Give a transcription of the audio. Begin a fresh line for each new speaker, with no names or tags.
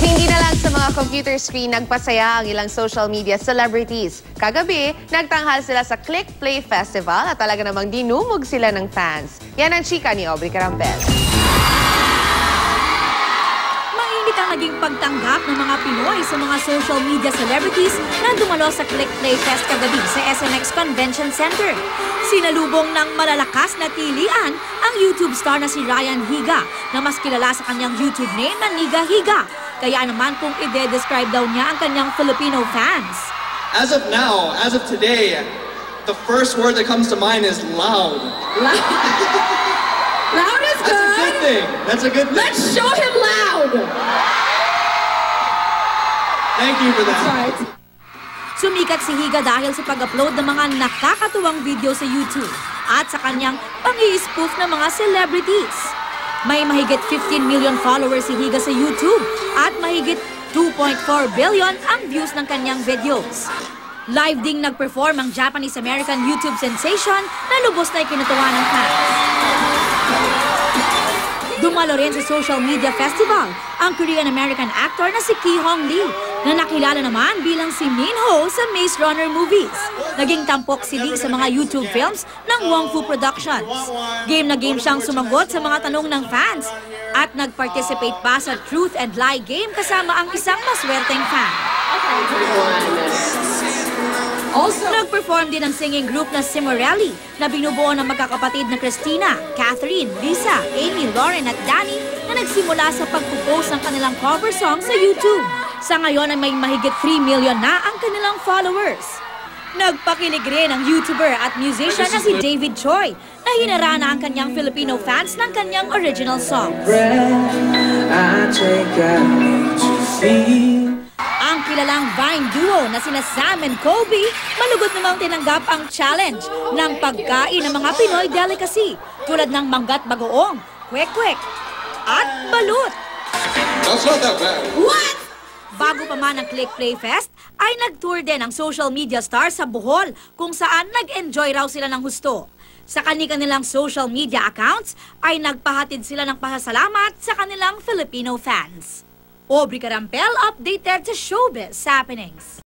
Hindi na lang sa mga computer screen nagpasaya ang ilang social media celebrities. Kagabi, nagtanghal sila sa Click Play Festival at talaga namang dinumog sila ng fans. Yan ang chika ni Aubrey Carampel.
Mainit ang naging pagtanggap ng mga Pinoy sa mga social media celebrities na dumalo sa Click Play Fest kagabi sa SMX Convention Center. Sinalubong ng malalakas na tilian ang YouTube star na si Ryan Higa na mas kilala sa kanyang YouTube name na Niga Higa. Kaya naman kung i-describe daw niya ang kanyang Filipino fans.
As of now, as of today, the first word that comes to mind is loud.
Loud is good.
That's a good thing. That's a good thing.
Let's show him loud.
Thank you for that.
Right.
Sumikat si Higa dahil sa pag-upload ng mga nakakatuwang video sa YouTube at sa kanyang pang-i-spoof ng mga celebrities. May mahigit 15 million followers si Higa sa YouTube at mahigit 2.4 billion ang views ng kanyang videos. Live ding nag-perform ang Japanese-American YouTube sensation na lubos na ikinutuwa ng fans. Dumalo rin sa social media festival ang Korean-American actor na si Ki Hong Lee na nakilala naman bilang si Min Ho sa Maze Runner movies. Naging tampok si Lee sa mga YouTube films ng Wong Fu Productions. Game na game siyang sumagot sa mga tanong ng fans at nag-participate pa sa Truth and Lie game kasama ang isang maswerteng fan. Also, nag-perform din ang singing group na Simorelli na binubuo ng magkakapatid na Christina, Catherine, Lisa, Amy, Lauren at Danny na nagsimula sa pagpupost ng kanilang cover song sa YouTube. Sa ngayon ay may mahigit 3 million na ang kanilang followers. Nagpakilig rin ang YouTuber at musician na si David Choi na hinarana ang kanyang Filipino fans ng kanyang original song. Ang kilalang Vine duo na sina Sam and Kobe, malugod namang tinanggap ang challenge ng pagkain ng mga Pinoy delicacy tulad ng manggat bagoong, kwek-kwek at balut.
That's not that bad.
What? Bago pa man ang Click Play Fest, ay nag-tour din ang social media stars sa Bohol kung saan nag-enjoy raw sila ng husto. Sa kanilang social media accounts ay nagpahatid sila ng pasasalamat sa kanilang Filipino fans. Aubrey Carampel, updated sa Showbiz Happenings.